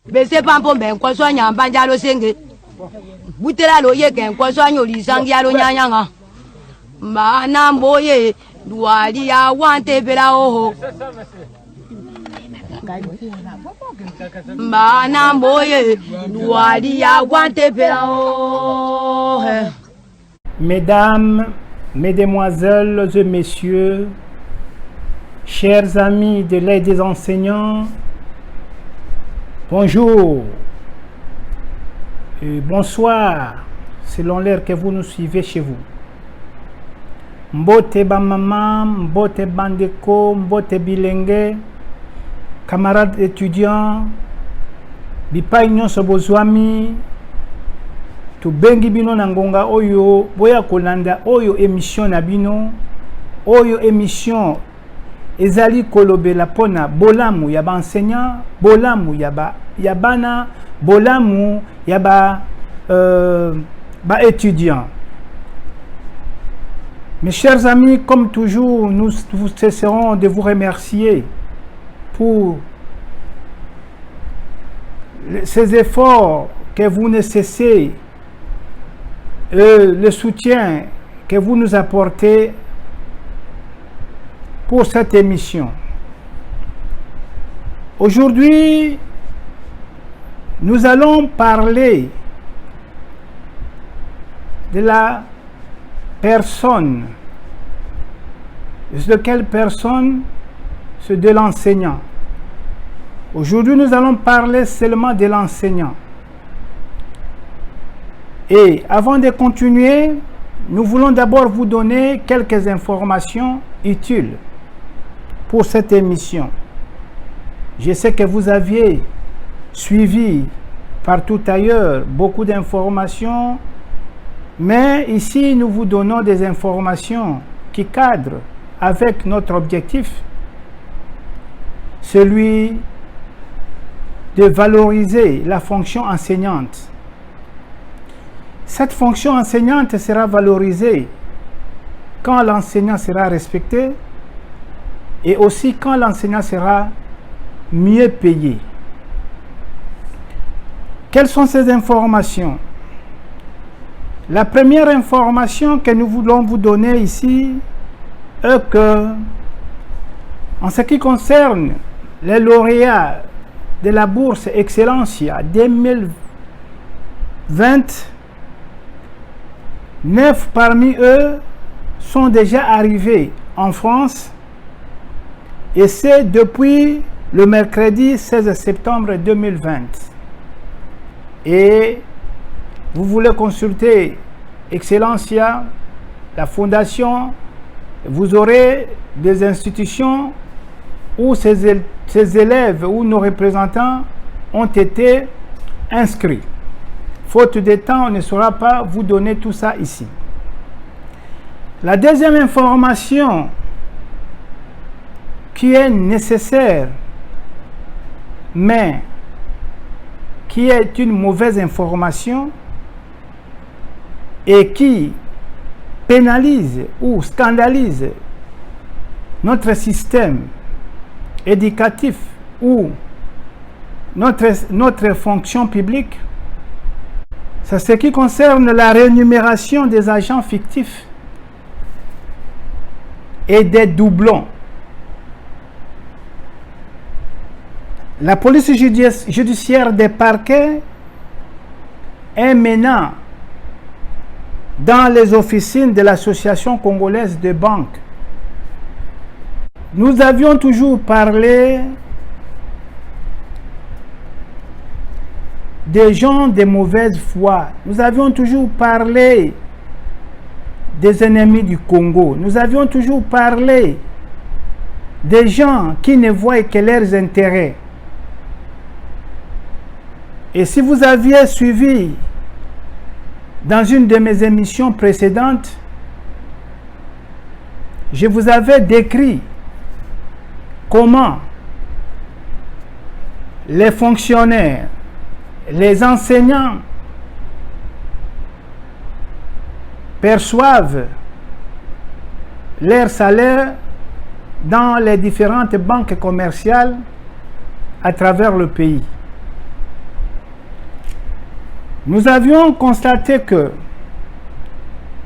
Bese pampo mbenko sonya mbanja lo senge. Butela lo ye kenko sonya lisangi alo nyanyanga. Mana mboye duali ya wante pela oho. Mana mboye duali ya wante pela oho. Mesdames, Mesdemoiselles et Messieurs, chers amis de l'aide des enseignants, bonjour et bonsoir selon l'heure que vous nous suivez chez vous. Mbote ba maman, mbote bandeko, mbote bilenge, camarades étudiants, bipai nyonso bozwami, tu bengi bino na ngonga oyo boya kolanda oyo émission na bino, oyo émission ezali kolobela pona bolamu ya ba enseignant, bolamu ya bana, bolamu ya ba étudiants. Mes chers amis, comme toujours, nous cesserons de vous remercier pour ces efforts que vous ne cessez, le soutien que vous nous apportez pour cette émission. Aujourd'hui, nous allons parler de la personne. De quelle personne? C'est de l'enseignant. Aujourd'hui, nous allons parler seulement de l'enseignant. Et avant de continuer, nous voulons d'abord vous donner quelques informations utiles pour cette émission. Je sais que vous aviez suivi partout ailleurs beaucoup d'informations, mais ici nous vous donnons des informations qui cadrent avec notre objectif, celui de valoriser la fonction enseignante. Cette fonction enseignante sera valorisée quand l'enseignant sera respecté et aussi quand l'enseignant sera mieux payé. Quelles sont ces informations? La première information que nous voulons vous donner ici est que, en ce qui concerne les lauréats de la bourse Excellencia 2020, 9 parmi eux sont déjà arrivés en France, et c'est depuis le mercredi 16 septembre 2020. Et vous voulez consulter Excellencia, la fondation, vous aurez des institutions où ces élèves ou nos représentants ont été inscrits. Faute de temps, on ne saura pas vous donner tout ça ici. La deuxième information qui est nécessaire, mais qui est une mauvaise information et qui pénalise ou scandalise notre système éducatif ou notre fonction publique, c'est ce qui concerne la rémunération des agents fictifs et des doublons. La police judiciaire des parquets est maintenant dans les officines de l'Association congolaise de banques. Nous avions toujours parlé des gens de mauvaise foi. Nous avions toujours parlé des ennemis du Congo. Nous avions toujours parlé des gens qui ne voient que leurs intérêts. Et si vous aviez suivi dans une de mes émissions précédentes, je vous avais décrit comment les fonctionnaires, les enseignants perçoivent leur salaire dans les différentes banques commerciales à travers le pays. nous avions constaté que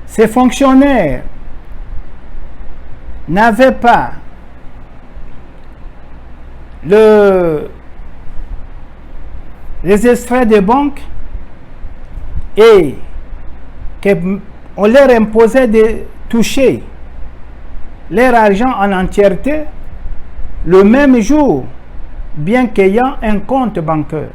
ces fonctionnaires n'avaient pas les extraits de banque et qu'on leur imposait de toucher leur argent en entièreté le même jour, bien qu'ayant un compte bancaire.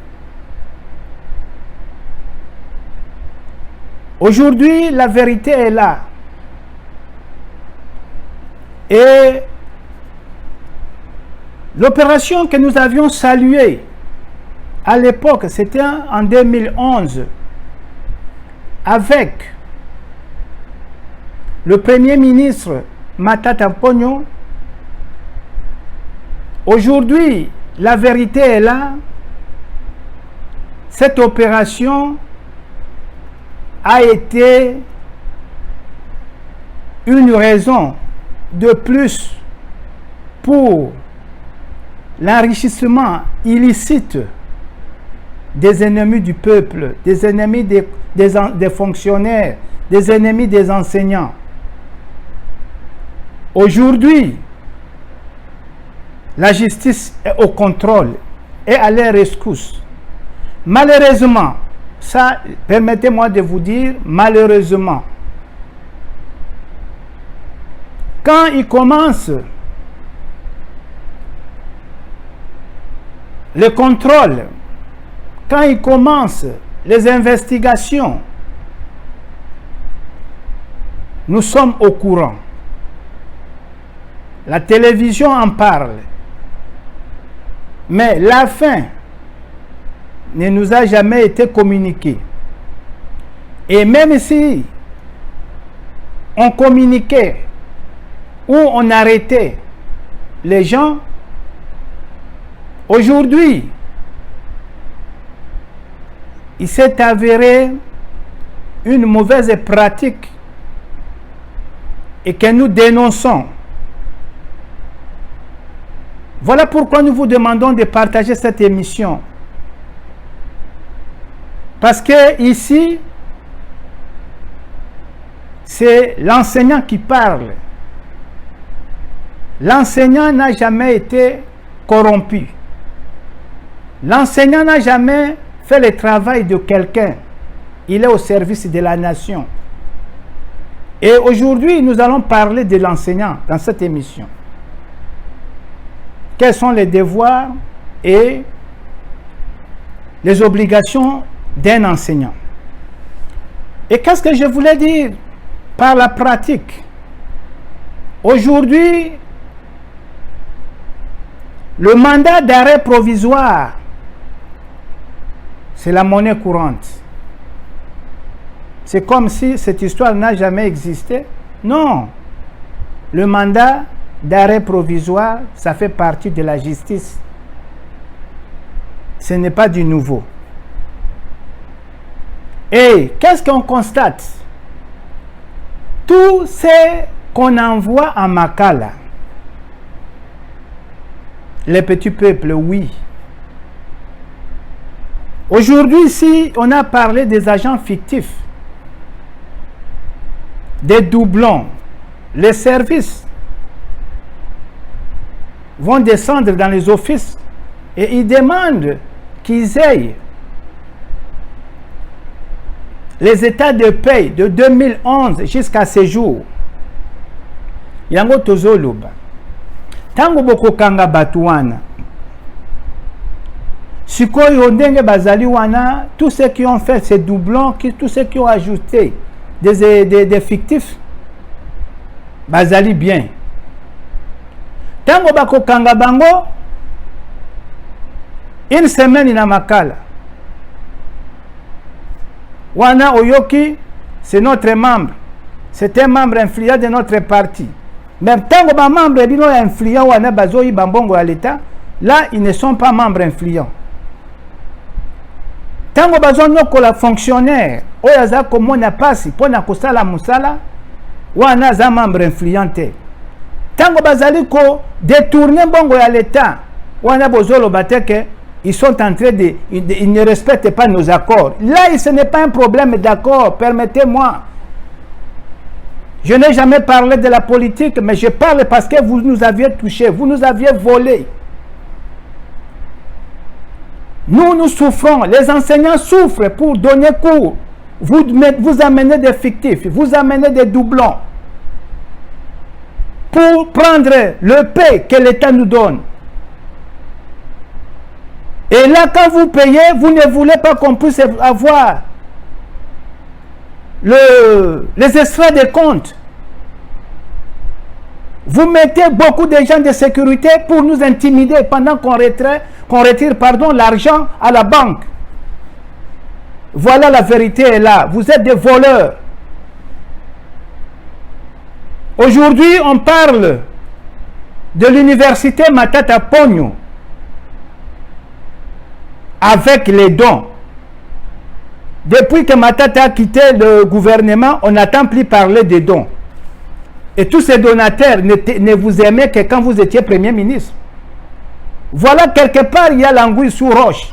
Aujourd'hui, la vérité est là. Et l'opération que nous avions saluée à l'époque, c'était en 2011, avec le Premier ministre Matata Ponyo. Aujourd'hui, la vérité est là. Cette opération a été une raison de plus pour l'enrichissement illicite des ennemis du peuple, des ennemis des fonctionnaires, des ennemis des enseignants. Aujourd'hui, la justice est au contrôle et à leur rescousse. Malheureusement, ça, permettez-moi de vous dire, malheureusement, quand il commence le contrôle, quand il commence les investigations, nous sommes au courant. La télévision en parle. Mais la fin ne nous a jamais été communiquée. Et même si on communiquait ou on arrêtait les gens, aujourd'hui, il s'est avéré une mauvaise pratique et que nous dénonçons. Voilà pourquoi nous vous demandons de partager cette émission. Parce que ici, c'est l'enseignant qui parle. L'enseignant n'a jamais été corrompu. L'enseignant n'a jamais fait le travail de quelqu'un. Il est au service de la nation. Et aujourd'hui, nous allons parler de l'enseignant dans cette émission. Quels sont les devoirs et les obligations d'un enseignant? Et qu'est-ce que je voulais dire par la pratique? Aujourd'hui, le mandat d'arrêt provisoire, c'est la monnaie courante. C'est comme si cette histoire n'a jamais existé. Non. Le mandat d'arrêt provisoire, ça fait partie de la justice. Ce n'est pas du nouveau. Et qu'est-ce qu'on constate? Tout ce qu'on envoie à Makala, les petits peuples, oui. Aujourd'hui, ici, on a parlé des agents fictifs, des doublons. Les services vont descendre dans les offices et ils demandent qu'ils aient les états de paie de 2011 jusqu'à ce jour. Yango tozoloba. Tango boko kanga batuana. Sikoyo ndenge bazali wana, tous ceux qui ont fait ces doublons, tous ceux qui ont ajouté des fictifs, bazali bien. Tango bako kanga bango, une semaine na Makala. Wana Oyoki, c'est notre membre. C'est un membre influent de notre parti. Même tango ba membre bino influent wana bazoyi bambongo à l'État, là ils ne sont pas membres influents. Tango bazo noko la fonctionnaire, oyaza komona pasi pona kosala musala, wana za membre influent. Tango bazali ko détourner bongo à l'État, wana bozolo bateke ils sont en train de... Ils ne respectent pas nos accords. Là, ce n'est pas un problème d'accord, permettez-moi. Je n'ai jamais parlé de la politique, mais je parle parce que vous nous aviez touchés, vous nous aviez volé. Nous souffrons, les enseignants souffrent pour donner cours. Vous amenez des fictifs, vous amenez des doublons pour prendre le paie que l'État nous donne. Et là, quand vous payez, vous ne voulez pas qu'on puisse avoir les extraits des comptes. Vous mettez beaucoup de gens de sécurité pour nous intimider pendant qu'on retire l'argent à la banque. Voilà, la vérité est là. Vous êtes des voleurs. Aujourd'hui, on parle de l'université Matata Ponyo avec les dons. Depuis que Matata a quitté le gouvernement, on n'entend plus parler des dons. Et tous ces donateurs ne vous aimaient que quand vous étiez Premier ministre. Voilà, quelque part, il y a l'anguille sous roche.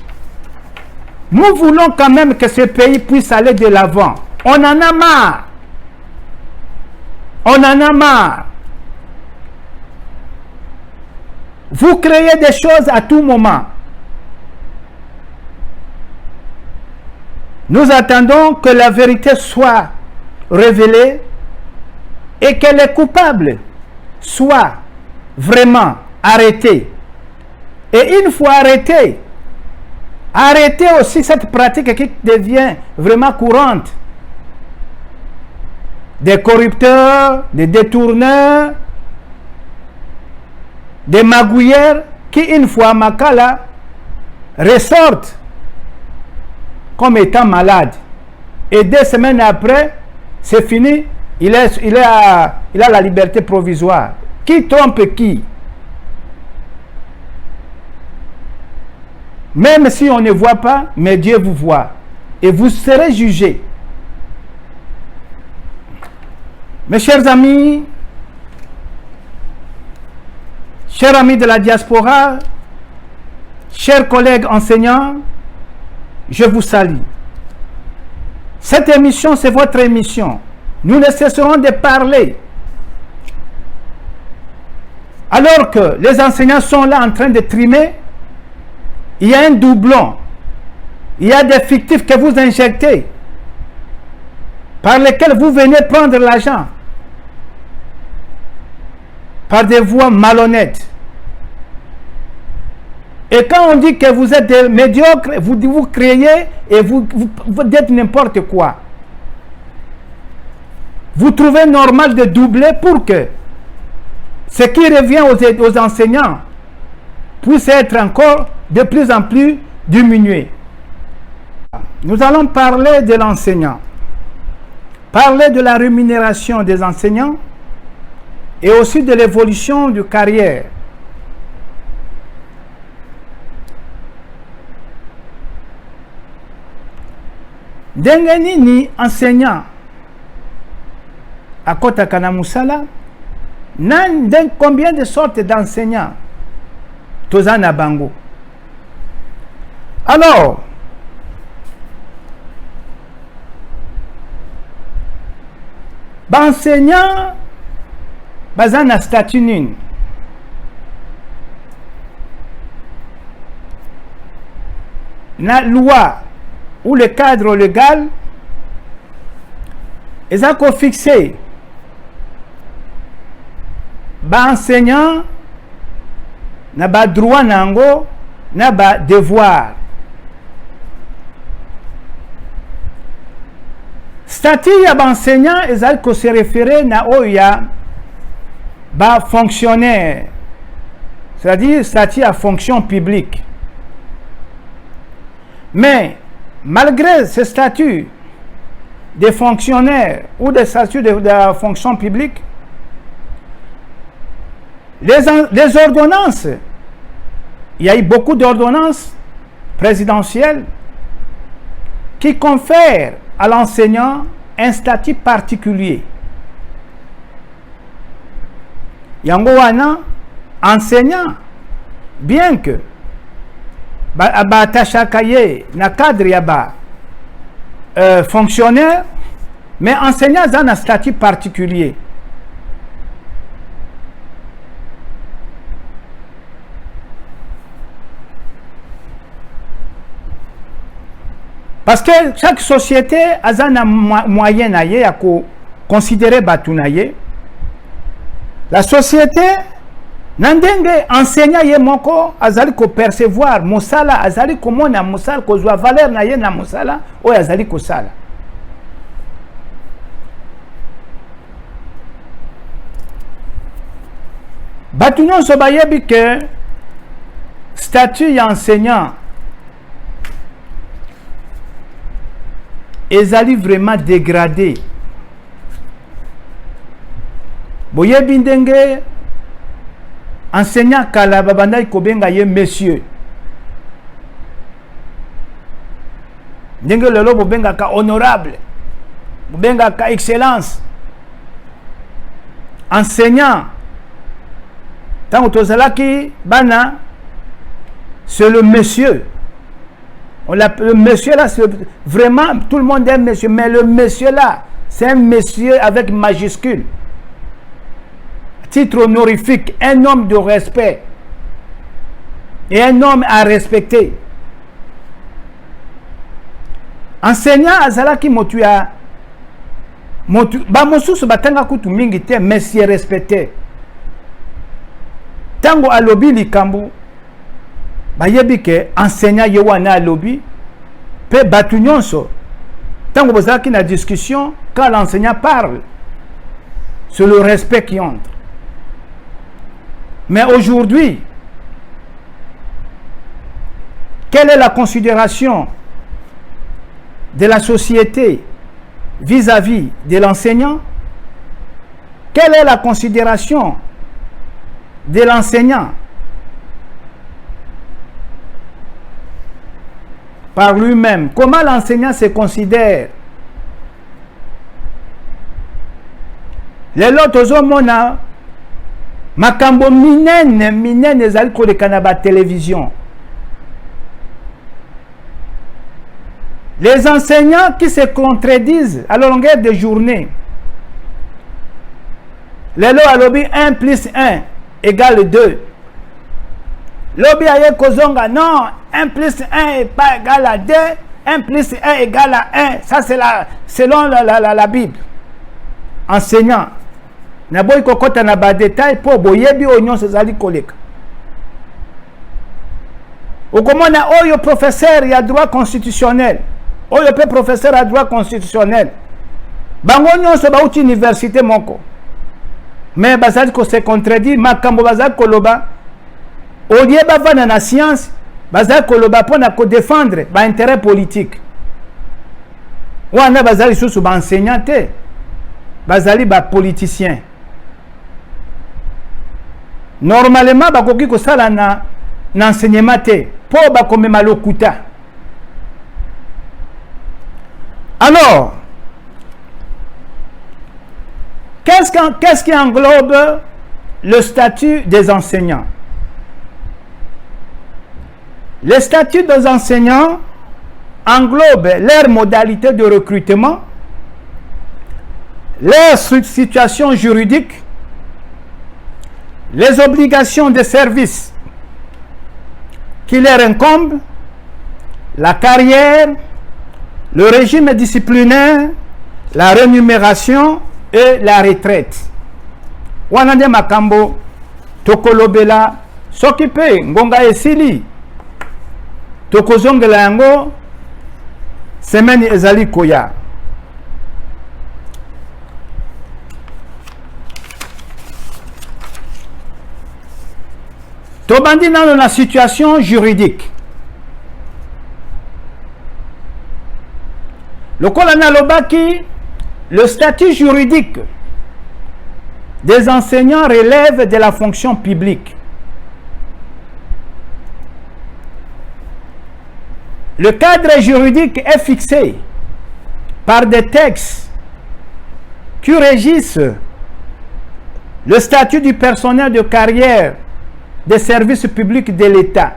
Nous voulons quand même que ce pays puisse aller de l'avant. On en a marre. On en a marre. Vous créez des choses à tout moment. Nous attendons que la vérité soit révélée et que les coupables soient vraiment arrêtés. Et une fois arrêtés, arrêtez aussi cette pratique qui devient vraiment courante. Des corrupteurs, des détourneurs, des magouilleurs qui, une fois à Makala, ressortent comme étant malades. Et 2 semaines après, c'est fini, il a la liberté provisoire. Qui trompe qui? Même si on ne voit pas, mais Dieu vous voit. Et vous serez jugés. Mes chers amis de la diaspora, chers collègues enseignants, je vous salue. Cette émission, c'est votre émission. Nous ne cesserons de parler. Alors que les enseignants sont là en train de trimer, il y a un doublon. Il y a des fictifs que vous injectez, par lesquels vous venez prendre l'argent, par des voies malhonnêtes. Et quand on dit que vous êtes des médiocres, vous créez et vous dites n'importe quoi. Vous trouvez normal de doubler pour que ce qui revient aux enseignants puisse être encore de plus en plus diminué. Nous allons parler de l'enseignant, parler de la rémunération des enseignants et aussi de l'évolution de carrière. Ndenge ni enseignant à Kota Kanamusala, combien de sortes d'enseignants Tozana Bango. Alors, enseignant bazana statut nini. Na loi ou le cadre légal ils ont fixé enseignant na ba droit nango na ba devoir. Statut ya enseignant ils ont se référer na oya ba fonctionnaire, c'est-à-dire statut à fonction publique. Mais malgré ce statut de fonctionnaire ou de statut de la fonction publique, les ordonnances, il y a eu beaucoup d'ordonnances présidentielles qui confèrent à l'enseignant un statut particulier. Yango wana enseignant, bien que batashakaye na cadre ya ba fonctionnaire, mais enseignant dans un statut particulier. Parce que chaque société a un moyen à considérer batunaye. La société nandenge enseignant ye moko azali ko percevoir musala azali ko mona musala ko zwa valeur na ye na musala o azali ko sala. Batunyon so bayebi que statut ya enseignant ezali vraiment dégradé. Boyebi ndenge enseignant kala babandai kobenga ye monsieur. Ndenge lelo bobenga ka honorable. Bobenga ka excellence. Enseignant. Tant que bana c'est le monsieur. On l'appelle le monsieur là, c'est vraiment tout le monde aime monsieur, mais le monsieur là, c'est un monsieur avec majuscule. Titre honorifique, un homme de respect et un homme à respecter. Enseignant azalaki motuya ba mosusu batanga kutu mingi te, mais c'est respecté. Tango alobi likambu bayebi ke enseignant ye wana alobi pe batu nyonso tango bozalaki na discussion, quand l'enseignant parle c'est le respect qui entre. Mais aujourd'hui, quelle est la considération de la société vis-à-vis de l'enseignant? Quelle est la considération de l'enseignant par lui-même? Comment l'enseignant se considère? Les autres hommes makambo minene ezali kolekana ba télévision. Les enseignants qui se contredisent à la longueur de journée. Lelo alobi 1 plus 1 égale 2. Lobi aye kozonga non, 1 plus 1 est pas égal à 2, 1 plus 1 égale à 1. Ça c'est selon la Bible. Enseignant. Na boy kokota na ba détail po boyebi onyon sezali koleka. Okomona oyo professeur ya droit constitutionnel. Oyo pe professeur à droit constitutionnel. Bango nyonso ba uti université moko. Mais bazali ko se contredit makambo bazali koloba. Olie ba vana na science, bazali koloba pona ko défendre ba intérêt politique. Wana bazali susu ba enseignant te. Bazali ba politicien. Normalement bakoki ko sala na enseignement te po bakomema lokuta. Alors, qu'est-ce qui englobe le statut des enseignants? Le statut des enseignants englobe leurs modalités de recrutement, leur situation juridique, les obligations de service qui leur incombent, la carrière, le régime disciplinaire, la rémunération et la retraite. Wanande makambo tokolobela s'occuper ngonga esili tokozongela yango semaine ezali koya. Tobandi dans la situation juridique. Le colonel Lobaki, le statut juridique des enseignants relève de la fonction publique. Le cadre juridique est fixé par des textes qui régissent le statut du personnel de carrière des services publics de l'État.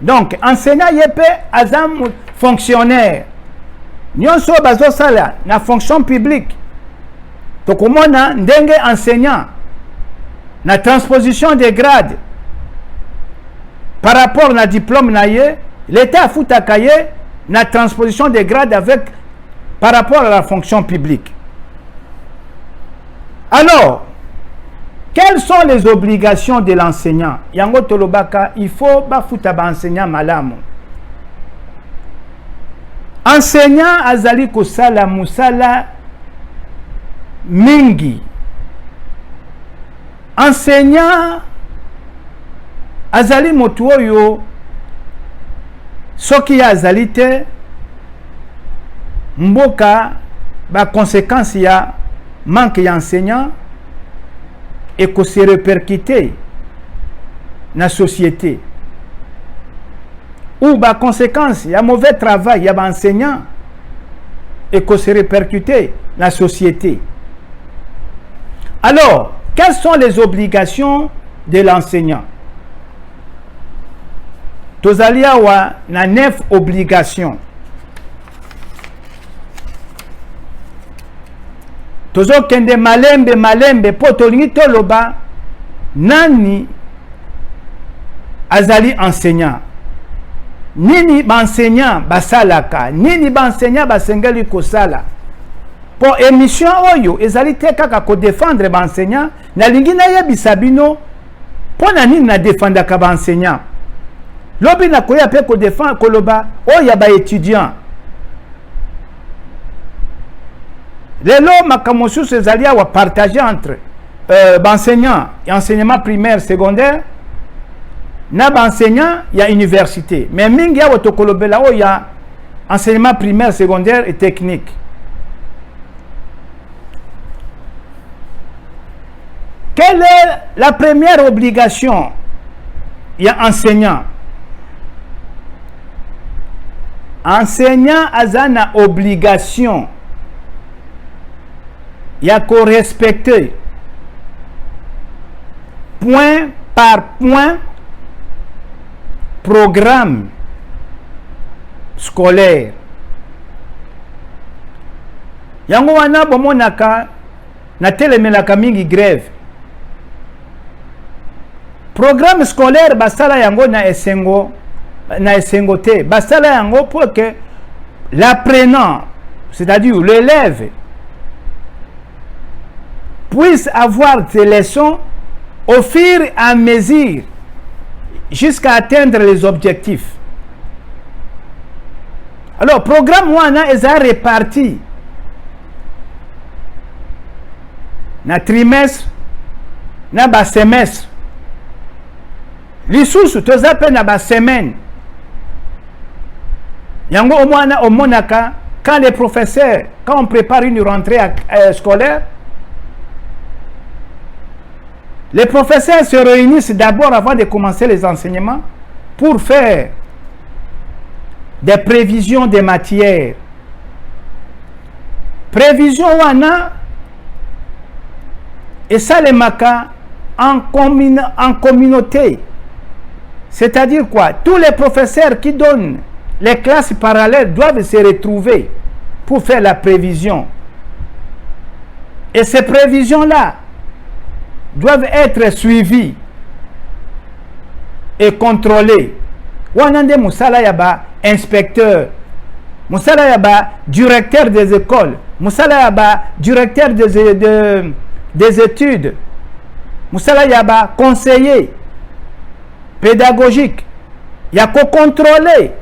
Donc enseignant yepe azam fonctionnaire nyonso bazo sala na fonction publique tokomona ndenge enseignant na transposition des grades par rapport na diplôme na ye l'état afutaka ye na transposition des grades avec par rapport à la fonction publique. Alors quelles sont les obligations de l'enseignant? Yango tolobaka, il faut bafuta ba enseignant malamu. Enseignant azali kosala musala mingi. Enseignant azali motu oyo soki ya azali te mboka ba conséquence ya manque d'enseignants et que se répercuter dans la société. Ou par conséquence, il y a mauvais travail, il y a des enseignants et que se répercuter dans la société. Alors, quelles sont les obligations de l'enseignant? Tozalia wa na 9 obligations. Tozo kende malembe po tolingi toloba nani azali enseignant, nini ba enseignant basalaka, nini ba enseignant basengeli kosala. Po émission oyo ezali te kaka ko défendre ba enseignant na lingi na yebisa bino po na nini na défendaka ba enseignant. Lobi na koya pe ko défendre koloba oya ba étudiant. Lelo makamosu sezalia wa partager entre enseignant et enseignement primaire secondaire na enseignant ya université mais mingi ya wotokolobela o ya enseignement primaire secondaire et technique. Quelle est la première obligation ya enseignant? Enseignant azana obligation il y a qu'à respecter point par point programme scolaire. Yango wana bomonaka na telemelaka mingi grève. Programme scolaire basala yango na esengo te. Basala yango pour que l'apprenant, c'est-à-dire l'élève, puisse avoir des leçons au fur et à mesure jusqu'à atteindre les objectifs. Alors, programme wana est réparti na trimestre, na ba semestre. Lisusu tozape na ba semaine. Yango au monaka, quand les professeurs, quand on prépare une rentrée scolaire, les professeurs se réunissent d'abord avant de commencer les enseignements pour faire des prévisions des matières. Prévision wana et ça les maka en communauté. C'est-à-dire quoi? Tous les professeurs qui donnent les classes parallèles doivent se retrouver pour faire la prévision. Et ces prévisions-là doivent être suivis et contrôlés. Wanande musala yaba inspecteur, musala yaba directeur des écoles, musala yaba directeur des études, musala yaba conseiller pédagogique. Yako contrôler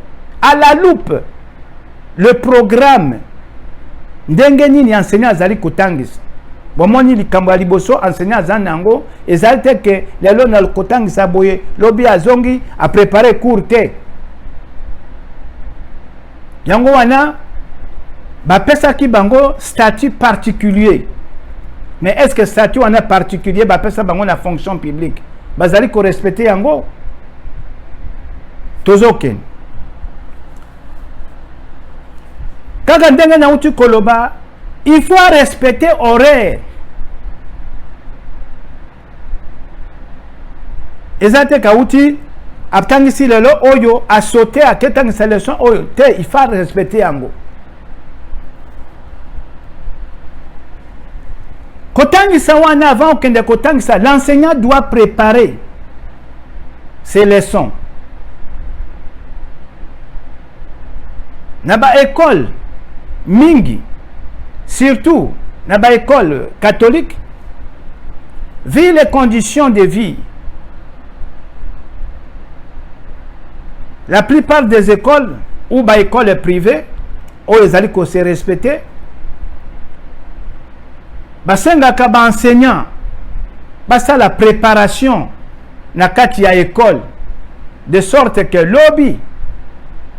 à la loupe le programme ndenge nini enseignant azali kotangisa. Bomoni likambo liboso enseignant zanango ezalte que lelo na kotangisa boye lobi azongi a préparer cours te. Yango wana ba pesa ki bango statut particulier. Mais est-ce que statut wana particulier ba pesa bango na fonction publique? Bazali ko respecter yango. Tozoken. Kaka ndenge na uti koloba, il faut respecter horaire. Ezate kauti Abtangisi lelo oyo a sauté à ketangisa leçon oyo te il faut respecter yango. Kotangisa wana avant kende kotangisa l'enseignant doit préparer ses leçons. Naba école mingi surtout naba école catholique vu les conditions de vie. La plupart des écoles ou ba écoles privées où les aliko se respecter basenga ka ba enseignant basa la préparation na kati ya école de sorte que lobby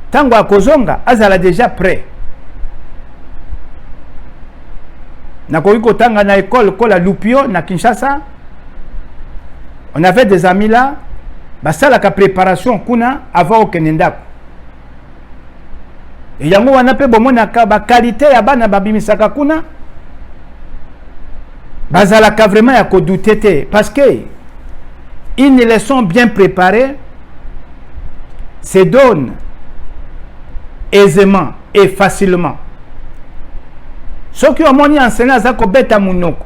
tango akozonga azala déjà prêt. Na koiko tanga na école kola Lupio na Kinshasa, on avait des amis là. Basala ka préparation kuna avant okenenda. Et yango wana pe bomona ka ba qualité ya bana babimisaka kuna. Bazala ka vraiment ya ko douter parce que une leçon bien préparée se donne aisément et facilement. Ce qui ont moni enseignant ça ko beta munoko.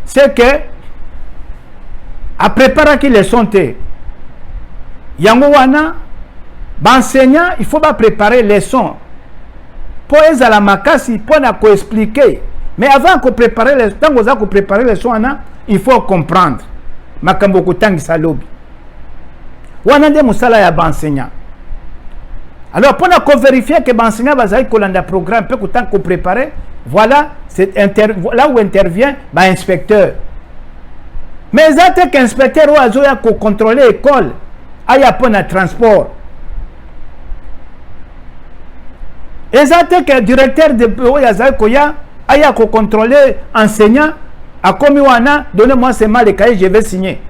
C'est que a préparer qui les sont yango wana enseignant il faut pas préparer les sons pour eza la makasi pour na ko expliquer mais avant que préparer les temps oza ko préparer les sons il faut comprendre makambo ko tangisa lobi wana de musala ya enseignant. Alors pour na ko vérifier que enseignant bazai ko landa programme peut ko tant ko préparer voilà c'est là où intervient inspecteur. Mais c'est qu'inspecteur ou azoya ko contrôler l'école, aya pona transport. Et c'est que directeur de oya koya aya ko contrôler enseignant a commis wana donnez-moi ces mal les cahiers je vais signer.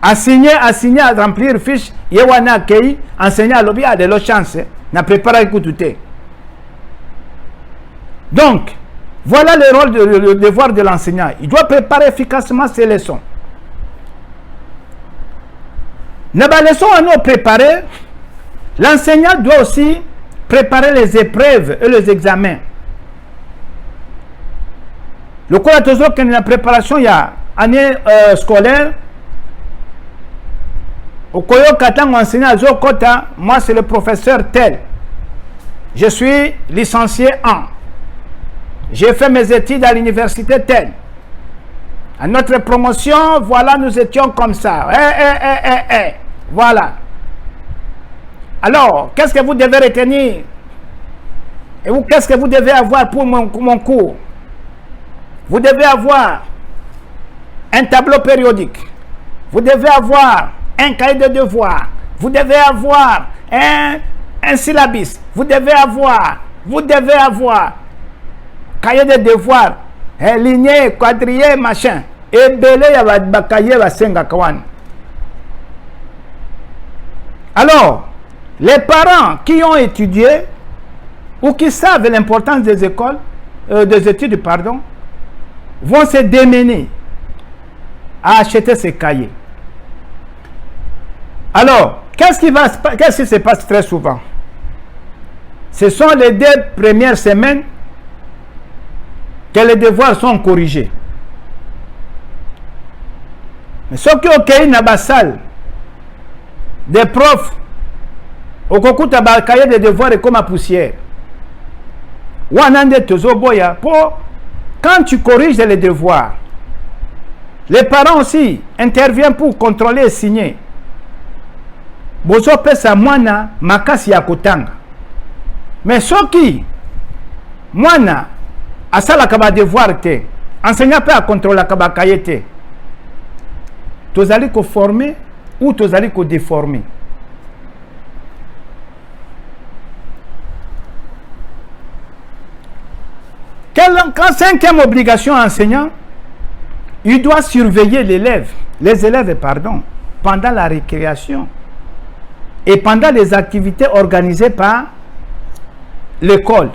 À signer à remplir fiche yewana kei enseignant lobby a de l'autre chance na préparer tout. Donc voilà le rôle, le devoir de l'enseignant. Il doit préparer efficacement ses leçons. N'a pas leçon à nous préparer. L'enseignant doit aussi préparer les épreuves et les examens. Le cours de la préparation, il y a année scolaire. Au Koyo Katang enseignant à Zokota, moi c'est le professeur tel. Je suis licencié en. J'ai fait mes études à l'université telle. À notre promotion, voilà, nous étions comme ça. Voilà. Alors, qu'est-ce que vous devez retenir? Et vous, qu'est-ce que vous devez avoir pour mon cours? Vous devez avoir un tableau périodique. Vous devez avoir un cahier de devoirs. Vous devez avoir un syllabus. Vous devez avoir cahier de devoirs, ligné, quadrillé, machin. Et belé ya cahier va senga kawan. Alors, les parents qui ont étudié ou qui savent l'importance des écoles, des études, pardon, vont se démener à acheter ces cahiers. Alors, qu'est-ce qui se passe très souvent? Ce sont les 2 premières semaines que les devoirs sont corrigés. Mais ce qui est dans la salle, des profs, au cours de la cahier de devoirs est comme à poussière. Quand tu corriges les devoirs, les parents aussi interviennent pour contrôler et signer. Bozo pesa mwana makasi ya kotanga. Mais ce qui, mwana, à ça la kaba devoir te enseignant peut à contrôler la kaba kayete tous allez ko former ou tous allez ko déformer. Quand 5e obligation enseignant, il doit surveiller les élèves pendant la récréation et pendant les activités organisées par l'école.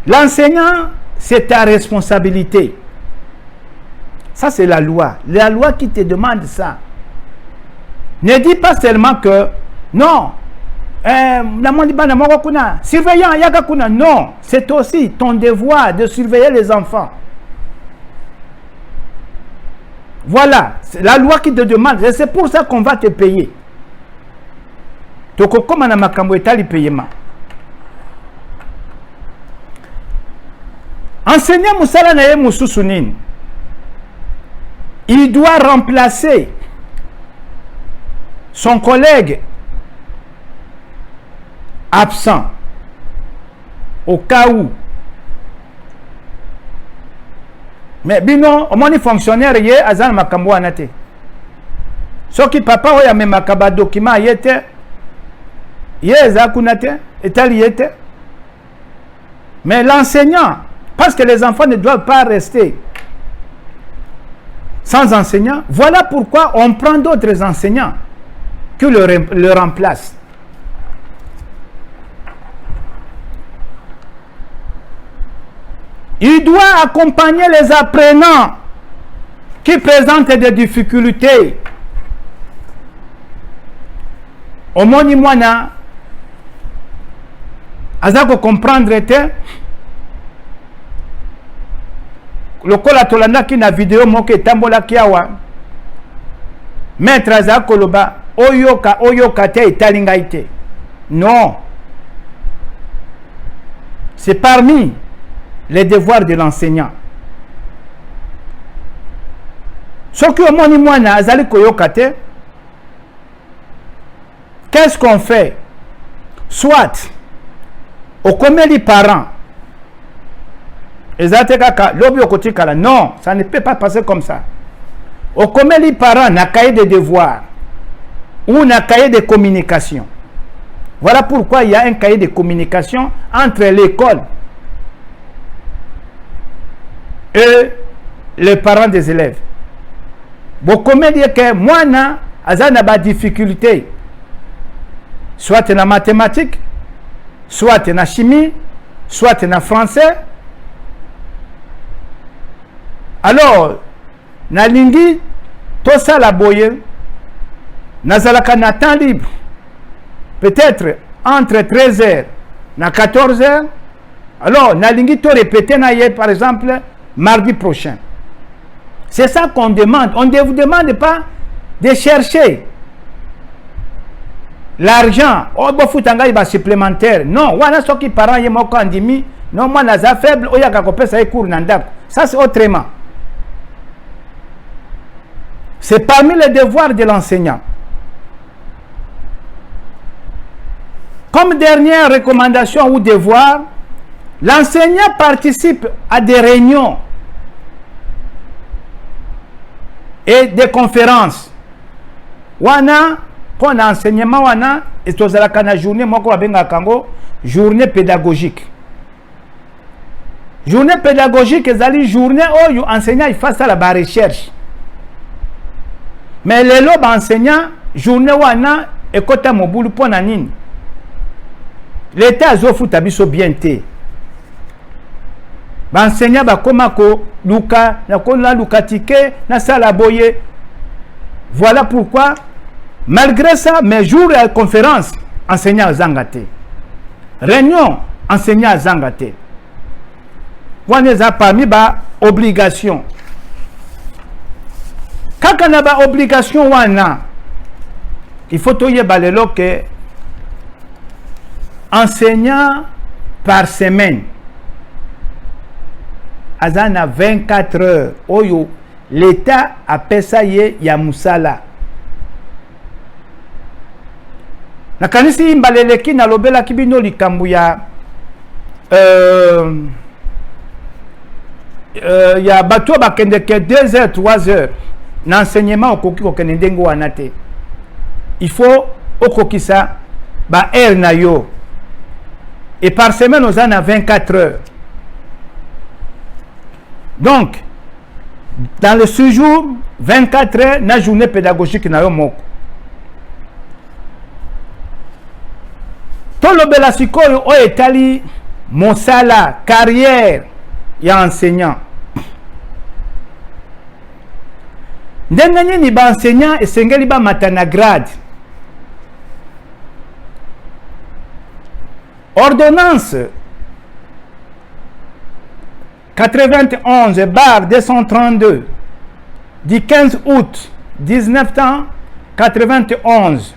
L'enseignant c'est ta responsabilité. Ça, c'est la loi. La loi qui te demande ça. Ne dis pas seulement que, non, surveillant, non, c'est aussi ton devoir de surveiller les enfants. Voilà, c'est la loi qui te demande, et c'est pour ça qu'on va te payer. Donc, comme on a makambo etali paiement. Enseignant Moussala Naye Moussoussounine, il doit remplacer son collègue absent au cas où. Mais bino, au moins les fonctionnaires y est azan makambo anate. Ce qui papa oya me makaba document yete ye zakunate etali yete. Mais l'enseignant, parce que les enfants ne doivent pas rester sans enseignant, voilà pourquoi on prend d'autres enseignants qui le remplacent. Il doit accompagner les apprenants qui présentent des difficultés. Au moins, moi, azako comprendre était le kola tolanda ki na vidéo moke tambola kiawa maître azako loba oyoka te italingaite. Non, c'est parmi les devoirs de l'enseignant. Ce que moi na azali koyoka te, qu'est-ce qu'on fait? Soit au commet les parents. Non, ça ne peut pas passer comme ça. Au commet les parents n'a cahier de devoirs ou n'a cahier de communication. Voilà pourquoi il y a un cahier de communication entre l'école et les parents des élèves. Bon, comment dire que moi, j'ai des difficultés, soit en mathématiques, soit en chimie, soit en français. Alors, na lingi, tout ça la boye, nazalaka na temps libre, peut-être entre 13h et 14h. Alors, na lingi to répéter na ye, par exemple, mardi prochain. C'est ça qu'on demande. On ne vous demande pas de chercher l'argent. Oh, bofutanga iba supplémentaire. Non, wana soki parents ye moko andimi. Non, moi naza faible, oya kakopesa ye cours nandako. Ça c'est autrement. C'est parmi les devoirs de l'enseignant. Comme dernière recommandation ou devoir, l'enseignant participe à des réunions et des conférences. Wana, pour l'enseignement, wana, et tout ça, la journée, moi, journée pédagogique. Journée pédagogique, c'est une journée où l'enseignant fasse la recherche. Mais les lobes enseignants, journée wana, et quand tu as mon boulot pour nanine. L'État a offert tabiso bien té. L'enseignant va comme luka, na lukatike, na sala boye. Voilà pourquoi, malgré ça, mes jours de conférence, enseignant zangate. Réunion, enseignant zangate. Wana za parmi ba obligation. Quand on a ba obligation wana, il faut toyer balelo que enseignant par semaine. Azana 24 heures. Oyo, l'État appelle ça ya musala. Na kanisi imbaleleki na lobela kibino likambu ya ya bato bakende ke 2 heures 3 heures n'enseignement okoki kokende ndengo wana te. Il faut okokisa ba heure na yo. Et par semaine on a 24 heures. Donc dans le séjour 24 heures na journée pédagogique na yo moko. To lobela sikoyo o etali mosala carrière ya enseignant. Ndenge nini ba enseignant esengeli ba matana grade. Ordonnance 91/232 du 15 août 1991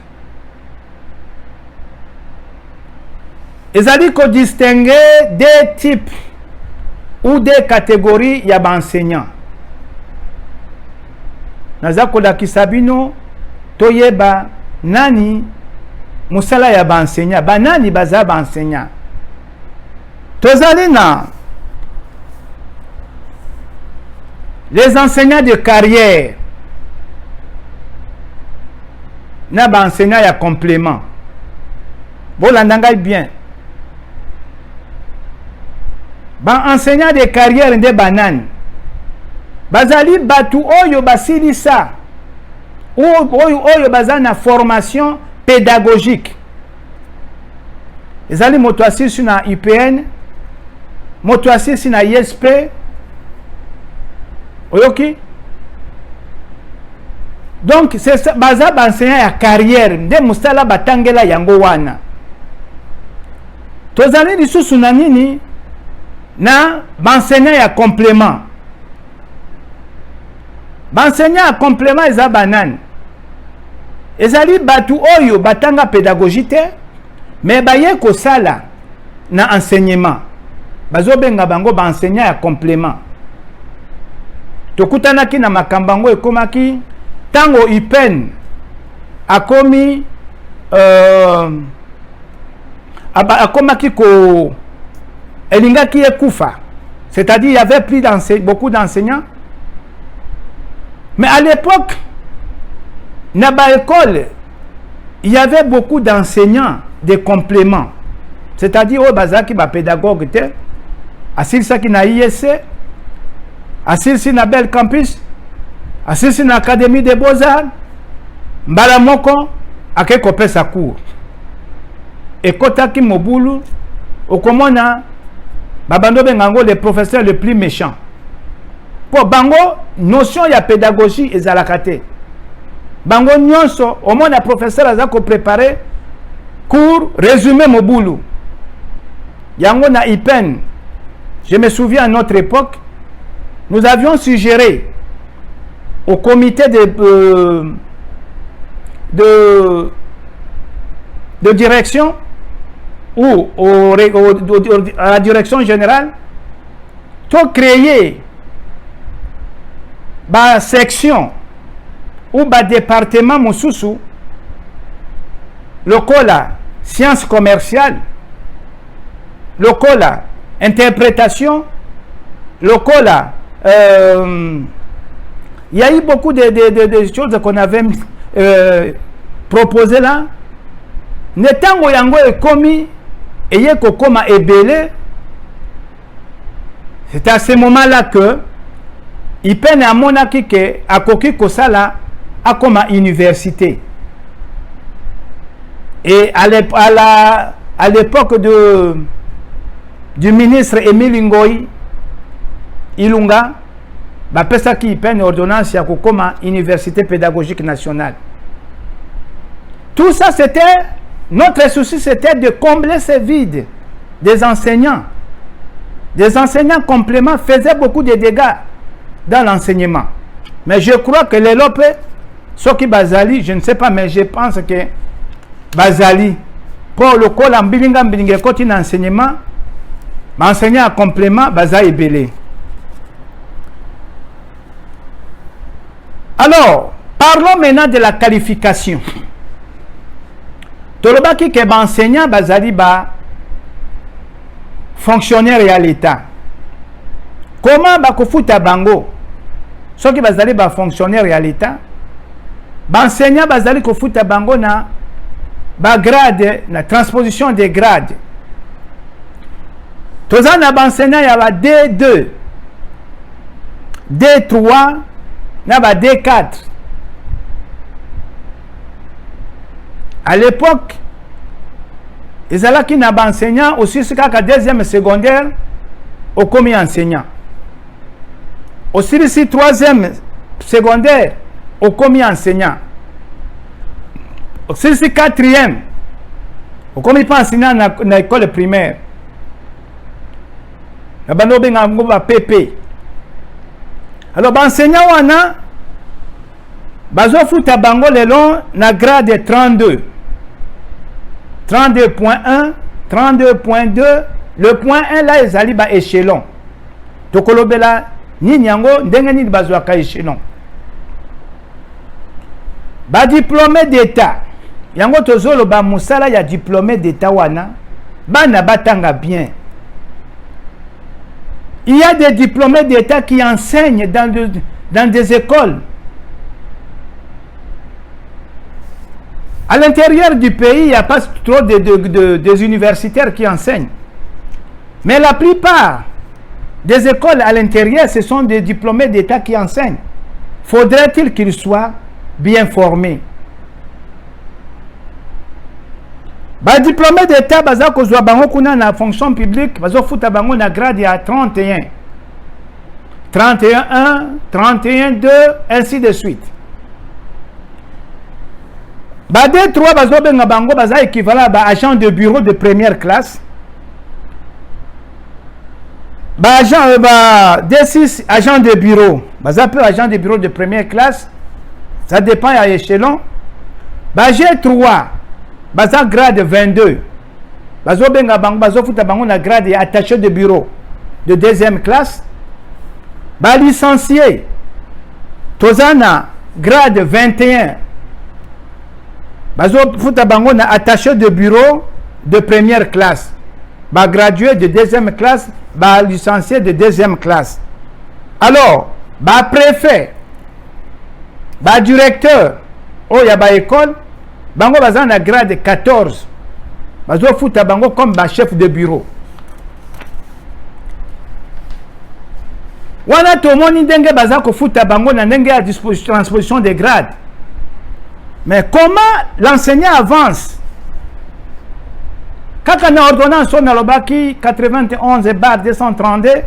ezali ko distinguer des types ou des catégories ya enseignants. Naza kolakisa bino toyeba nani musala ya enseignant, banani baza enseignant. Tozali na les enseignants de carrière na enseignants ya complément. Bolandanga bien. Enseignants de carrière nde banani. Bazali batu oyo basilisa oyo bazana formation pédagogique. Ezali moto asisi na IPN, moto asisi na ISP. Oyoki? Donc c'est ça, baza enseignant ya carrière nde musala batangela yango wana. Tozali lisusu na nini na enseignant ya complément. Enseignant ya complément eza banani. Ezali batu oyo batanga pédagogie te, mais baye kosala na enseignement. Bazobenga bango enseignant ya complément. Tokutanaki na makambango ekomaki tango IPN akomi akomaki ko elingaki ekufa, c'est-à-dire il y avait plus beaucoup d'enseignants. Mais à l'époque, dans l'école, il y avait beaucoup d'enseignants de compléments. C'est-à-dire, au bazaki ba pédagogue, assis ça qui na ISC, assis na Bel Campus, assis na Académie des Beaux-Arts, mbala moko, ake kopé sa cour. Et kotaki mobulu, okomona, babando bengango les professeurs les plus méchants. Pour bango, notion ya pédagogie ezalakate. Bango nyonso, au moins la professeur a préparé cours résumé mobulu. Yango na IPN. Je me souviens à notre époque, nous avions suggéré au comité de direction ou à la direction générale de créer une section ou un département mosusu lokola sciences commerciales, lokola interprétation, lokola il y a eu beaucoup de choses qu'on avait proposées là. Netango yango ekomi eye kokoma ebele. C'est à ce moment-là que IPN a monaki ke akoki kosala akoma université. Et à l'époque du ministre Émile Ngoyi Ilunga, bapesa ki IPN ordonnance ya kokoma université pédagogique nationale. Tout ça c'était, notre souci c'était de combler ce vide des enseignants. Des enseignants compléments faisaient beaucoup de dégâts dans l'enseignement. Mais je crois que les Lopé, ceux qui Bazali, je ne sais pas, mais je pense que Bazali, pour le col en bilinga côté d'enseignement, enseignant en complément, Bazali belé. Alors, parlons maintenant de la qualification. Tolobaki ke enseignant Bazali ba fonctionnaire à l'État. Comment bakofuta bango? Ceux qui bazali ba fonctionnaire à l'État, enseignant bazali kofuta bango na ba grade, na transposition des grades. Tozana ba enseignant ya ba D2, D3, na ba D4. À l'époque, ils allaient qui n'a pas enseignant aussi ce qu'à deuxième secondaire au commis enseignant. Au CDC 3e secondaire, au commis enseignant. Au CDC 4e, au commis pas enseignant dans l'école primaire. La bande benga PP. Alors, l'enseignant wana, bazo futa bango le long na grade 32. 32.1, 32.2, le point 1 là, ils allaient ba échelon. Tokolobela, ni nyango, ndenge ni bazo ka échelon. Ba diplômé d'état. Yango tozolo ba musala ya diplômé d'état wana, bana batanga bien. Il y a des diplômés d'état qui enseignent dans des écoles. À l'intérieur du pays, il n'y a pas trop des universitaires qui enseignent. Mais la plupart des écoles à l'intérieur, ce sont des diplômés d'État qui enseignent. Faudrait-il qu'ils soient bien formés? Ba diplômé d'État, baza kozwa bango kuna na fonction publique, bazo futa bango na grade ya 31. 31.1, 31.2, ainsi de suite. Ba D3 bazo benga bango baza équivalent ba agent de bureau de première classe. Ba agent ba D6 agent de bureau, baza peu agent de bureau de première classe. Ça dépend à échelon. Ba G3 baza grade 22. Bazo benga bango bazo futa bango na grade attaché de bureau de deuxième classe. Ba licencié tozana grade 21. Bazo futa bango na attaché de bureau de première classe. Ba gradué de deuxième classe, ba licencié de deuxième classe. Alors, ba préfet, ba directeur, oh ya ba école, bango baza na grade 14. Bazo futa bango comme ba chef de bureau. Wana tomoni ndenge baza ko futa bango na ndenge à transposition des grades. Mais comment l'enseignant avance? Quand on a ordonnance on a l'obaki 91/232,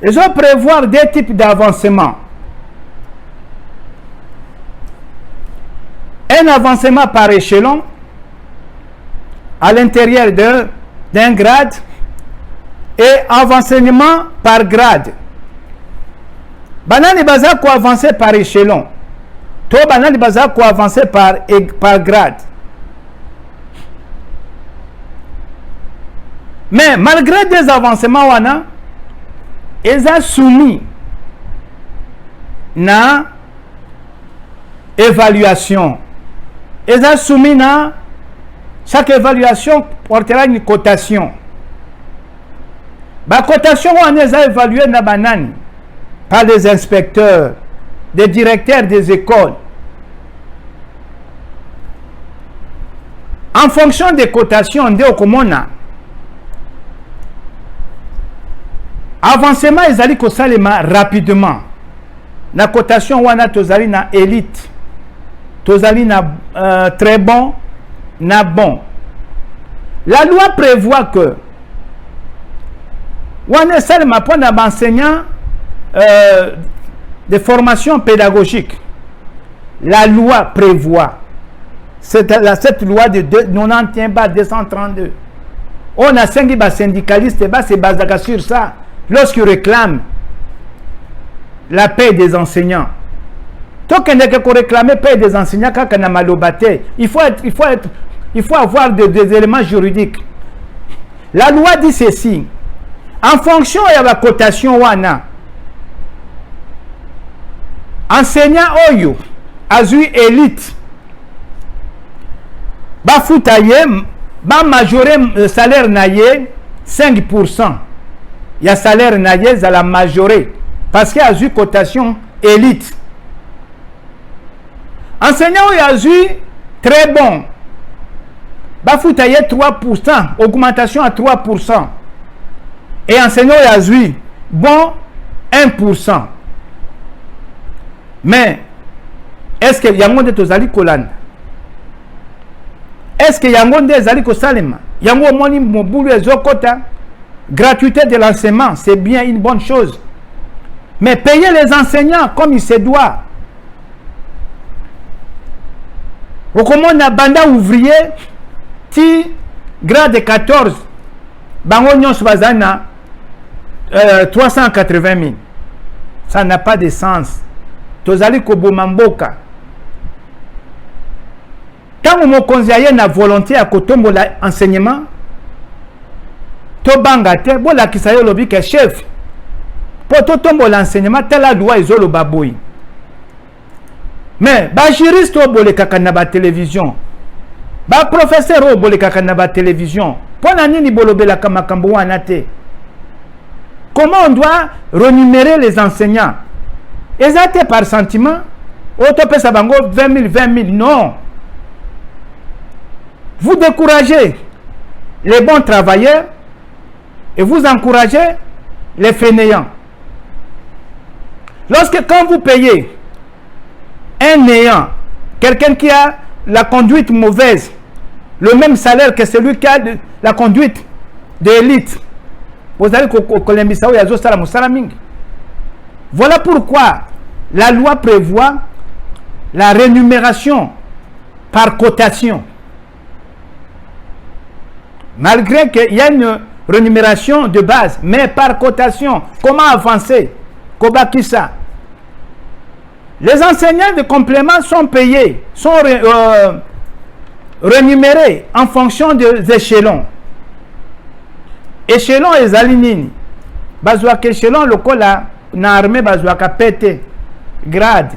ils ont prévoir des types d'avancement. Un avancement par échelon à l'intérieur d'un grade et avancement par grade. Banani baza ko avancer par échelon. To banani baza ko avancer par grade. Mais malgré des avancements wana, ils ont soumis na évaluation. Ils ont soumis na chaque évaluation portera une cotation. La cotation on les a évalué na banani par les inspecteurs, des directeurs des écoles. En fonction des cotations de Okomona, avancement ils allaient kosalema rapidement. La cotation wana tozali na élite, tozali na très bon, na bon. La loi prévoit que wana salema pour enseignant de formation pédagogique. La loi prévoit cette loi de 91/232. On a 5 syndicalistes c'est basé sur ça. Lorsqu'ils réclament la paix des enseignants, tant qu'on réclame la paix des enseignants, quand on a malobaté, il faut avoir des éléments juridiques. La loi dit ceci: en fonction de la cotation wana, enseignant oyo azui élite, ba futaye, ba majorer salaire naye 5%. Il y a salaire naye à la majorée parce qu'il y a eu cotation élite. Enseignant il y a eu très bon. Bafoutaye 3%, augmentation à 3%. Et enseignant il y a eu bon 1%. Mais est-ce que yango de tozali kolanda? Est-ce que yango de zali ko salema? Yango moni mobulu ezokota. Gratuité de l'enseignement, c'est bien une bonne chose. Mais payer les enseignants comme il se doit. Au comment na banda ouvrier, ti grade 14, bango nyonso bazana 380 000. Ça n'a pas de sens. Tozali koboma mboka. Tant mokonzi aye na volonté ya kotombola enseignement, to banga te bola kisayo lobi ke chef. Po to tombola enseignement tela loi ezolo baboyi. Mais ba juriste obole kaka na ba télévision. Ba professeur obole kaka na ba télévision. Pona nini bolobela kama makambo wana te. Comment on doit renumérer les enseignants? Exacté par sentiment. Autope sabango 20 000. Non. Vous découragez les bons travailleurs et vous encouragez les fainéants. Lorsque quand vous payez un néant, quelqu'un qui a la conduite mauvaise, le même salaire que celui qui a la conduite d'élite, vous allez voilà pourquoi la loi prévoit la rémunération par cotation. Malgré qu'il y a une rémunération de base, mais par cotation. Comment avancer? Kobakisa. Les enseignants de complément sont payés, sont rémunérés en fonction des échelons. Échelon et zalinini. Bazouak échelon, le cola, na armée bazouaka pété, grade.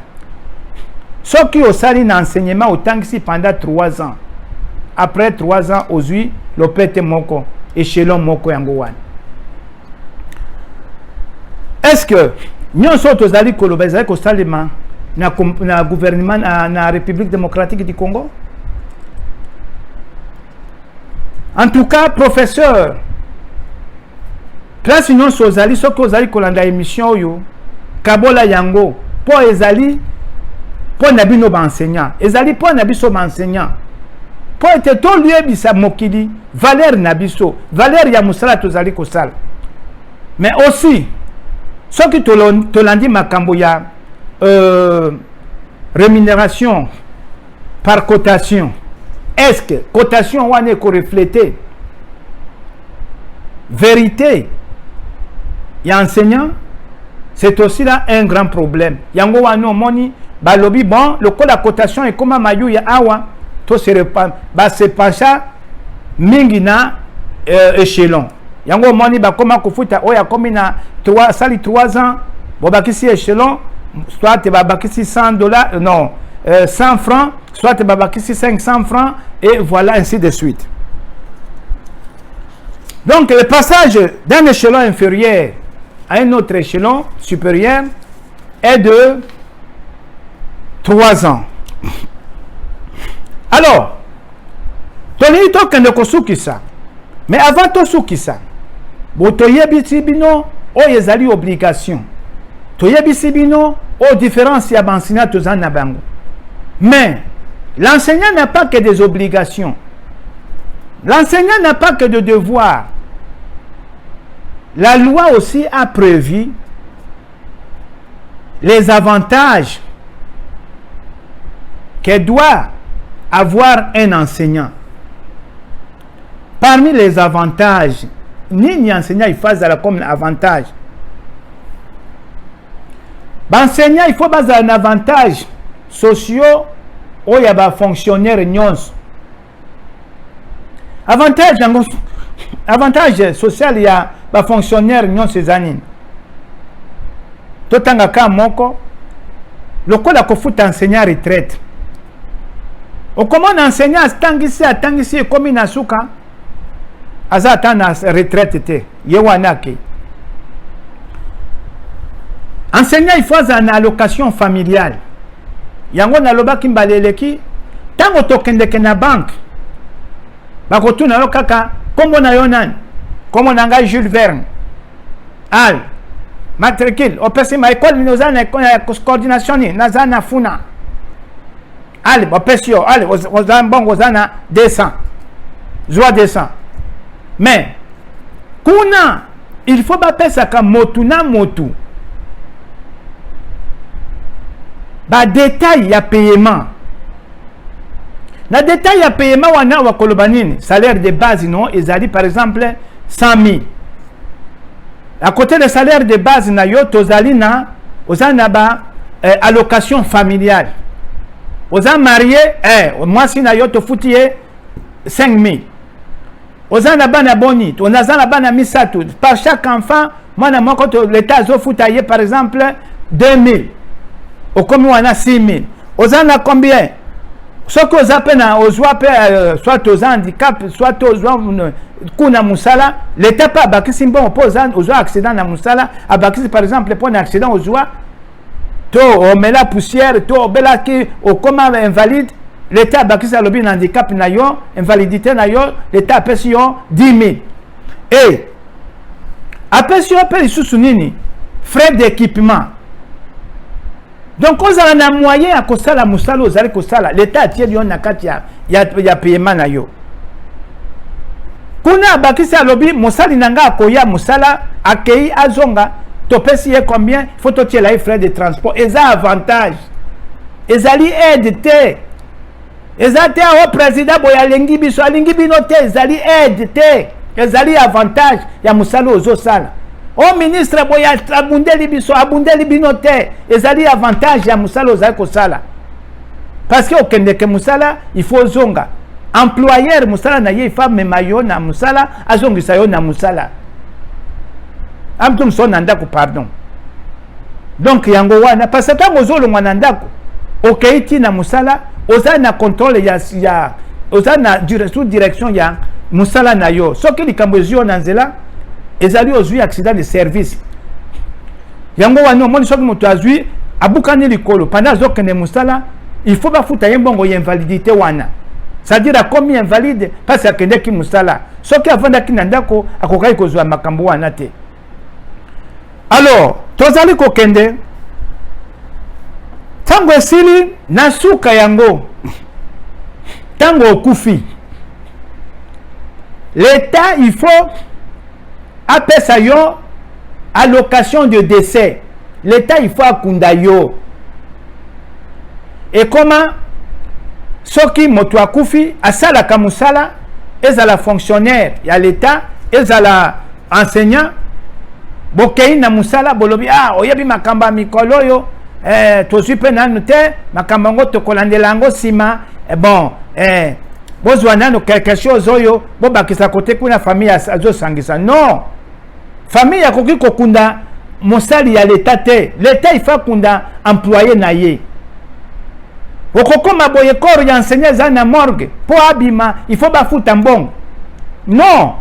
Ceux qui ont sali d'enseignement autant que si pendant 3 ans. Après 3 ans, aujourd'hui, le pété moko, échelon moko yangowan. Est-ce que nous sommes tous allés kolobezai ko salima na gouvernement na République démocratique du Congo? En tout cas, professeur, place nous sommes allés ce que allés kolanda émission yo kabola yango pour ezali pour nabino ba enseignant, ezali pour nabiso ba enseignant. Pour être tout lieu bisa mokili valeur nabiso valeur ya musala tozali kosala. Mais aussi ce qui te l'andi makambo ya rémunération par cotation. Est-ce que cotation wane ko refléter vérité ya enseignant? C'est aussi là un grand problème. Yango wano moni balobi bon le code de cotation est comme mayu ya awa to se pencha mingi na échelon. Yango moni ba koma kufuta oya komi na 3 ans bo bakisi échelon soit te ba bakisi $100 non 100 francs soit te ba bakisi 500 francs et voilà ainsi de suite. Donc le passage d'un échelon inférieur à un autre échelon supérieur est de 3 ans. Alors, toni to kende kosukisa. Mais avant to sukisa, bo toyebi bino o yezali obligation. Toyebi bino o différence ya enseignant tozana bango. Mais l'enseignant n'a pas que des obligations. L'enseignant n'a pas que de devoirs. La loi aussi a prévu les avantages que doit avoir un enseignant. Parmi les avantages, ni enseignant il fasse comme avantage. L'enseignant il faut baser un avantage sociaux où il y a fonctionnaire nyons. Avantage social il y a fonctionnaire nyons ces années. Totanga ka moko lokola ko futa enseignant retraite. O comment enseignant atangisi comme nasuka azata na retraite te yewanake. Enseignant il faut une allocation familiale. Yango na loba kimbaleleki tango tokende na banque. Bakotuna yo kaka kombo na yo nani? Kombo na ngai Jules Verne. Al matricule opesi ma école minozana coordination ni nazana funa. Allez, opesio, allez, ozana 200. Joie 200. Mais kuna il faut pas penser comme motu na motu. ba détail ya paiement. Na détail ya paiement wana wa kolobanini, salaire de base non, ezali par exemple 100 000. À côté de salaire de base na yo tozali na ozana ba allocation familiale. Oza marié, moi si na yo to foutie 5 000. Ozana bana boni, onazana bana misatu. Par chaque enfant, moi na moko to l'état zo foutaye par exemple 2 000. Au comme wana 6 000. Ozana combien? Ce que vous appelez soit aux handicap, soit aux kuna musala, l'État pas bakisi bon opposant aux accidents na musala, à bakisi par exemple pour un accident aux oies, to on met la poussière, to on bela qui au comment invalide, l'État bakisi a lobby handicap na yo, invalidité na yo, l'État paye 10 000. Et après si on paye sous nini, frais d'équipement. Donc, on a un moyen à cause la musala, aux allez cause l'État a tiré na katia, ya paiement na yo. Kuna bakisa lobby, musali nanga akoya musala, akei azonga, topesi ye combien, il faut tirer les frais de transport. Et ça avantage. Et ça li aide te. Et ça te au président boya lengi biso, lengi binote, ça li aide te. Et ça li avantage, ya musala ozo sala. Au ministre boya abundeli biso abundeli binote ezali avantage ya musala ozali kosala parce que okende ke musala il faut zonga employeur musala na ye il faut mema yo na musala azongisa yo na musala amtum so na ndako pardon donc yango wana parce que mozolo mwana ndako okeiti na musala oza na contrôle ya oza na direction ya musala na yo soki likambo ezio na nzela ezali ozwi accident de service yango wana omoni soki moto azwi abukani likolo pendant azokende musala il faut bafuta ye mbongo ya invalidité wana c'est-à-dire akomi invalide parce akendeki musala soki avandaki na ndako akokaki kozwa makambo wana te. Alors tozali kokende tango esili na suka yango tango okufi l'État il faut après ça yo allocation de décès l'État il faut akunda yo et comment soki moto akufi asala kamusala ezala fonctionnaire ya l'État ezala enseignant bokei na musala bolobi oyebi makamba mikolo yo tozwi pe nanu te makamba ngo tokolandela yango sima bon bozwa nano quelque chose oyo bobakisa kote kuna famille azosangisa non famille yakoki kokunda mosali ya l'État te l'État il faut kunda employé na ye okokoma boye koro ya enseignant za na morgue po abima il faut bafuta mbongo non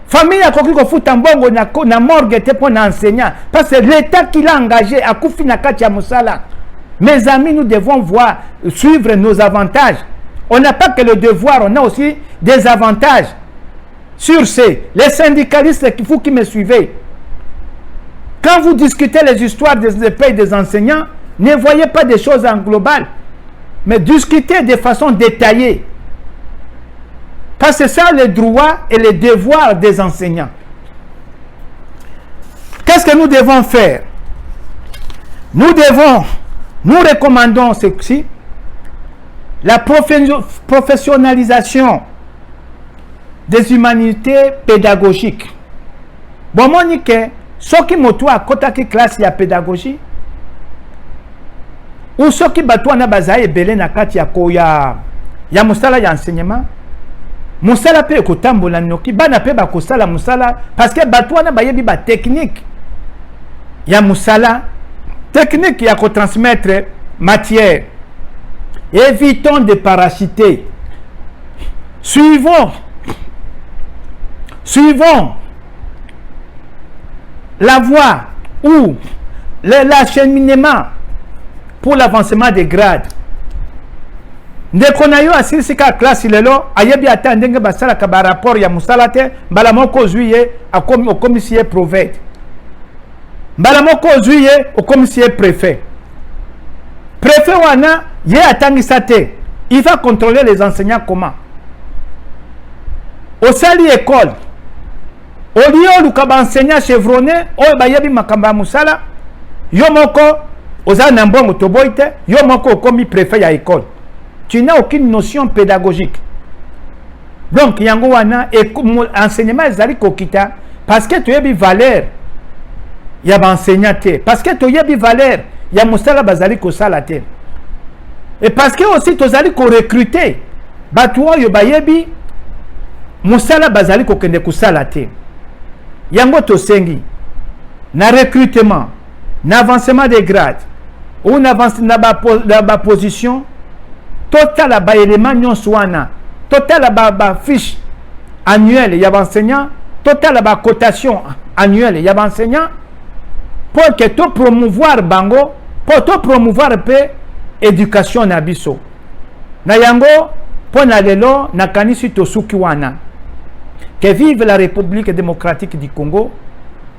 famille yakoki kofuta mbongo na morgue te po na enseignant parce que l'État qui l'a engagé akufi na kati ya mosala. Mes amis, nous devons voir suivre nos avantages. On n'a pas que le devoir, on a aussi des avantages. Sur les syndicalistes, vous qui me suivez, quand vous discutez les histoires des pays des enseignants, ne voyez pas des choses en global, mais discutez de façon détaillée. Parce que c'est ça les droits et les devoirs des enseignants. Qu'est-ce que nous devons faire? Nous recommandons ceci, la professionnalisation des humanités pédagogiques. Bon, Monique, ce qui moto à côté de classe ya pédagogie, ou ce qui battu na bazaye belé na kati ya musala ya enseignement, musala pe kotambola noki bana pe ba kosala musala parce que battu na bayebi ba technique ya musala, technique ya ko transmettre matière. Évitons de parasiter. Suivons la voie ou l'acheminement pour l'avancement des grades. Ndekonayo asilisika classe lelo ayebi atandenge basala ka ba rapport ya musalate mbala moko zuye au commissaire proved. Mbala moko zuye au commissaire préfet. Préfet wana ye atangisa te. Il va contrôler les enseignants comment? Au sali école. Au lieu de enseignant chevronné, au bayebi makamba musala, yo moko oza na mbongo toboyi te yo moko okomi préfet ya école tu n'as aucune notion pédagogique donc yango wana enseignement ezali kokita parce que toyebi valeur ya baenseignant te parce que toyebi valeur ya mosala bazali kosala te et parce que aussi tozali korecruter bato oyo bayebi mosala bazali kokende kosala te yango tosengi na recrutement na avancement des grades ou na ba position total ba élément nyonso wana total ba fiche annuelle ya enseignant total ba cotation annuelle ya enseignant pour que to promouvoir bango pour to promouvoir pe éducation na biso na yango pona lelo na kanisi to suki wana que vive la République démocratique du Congo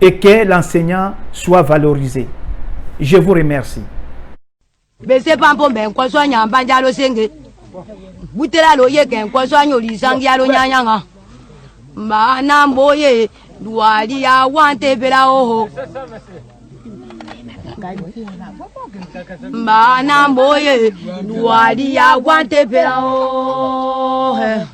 et que l'enseignant soit valorisé. Je vous remercie. Bese pampo ben kwa so nyamba njalo senge. Butela lo ye ken kwa so nyoli sangi alo nyanyanga. Mana mboye duali ya wante bela oho. Mana mboye duali ya wante bela oho.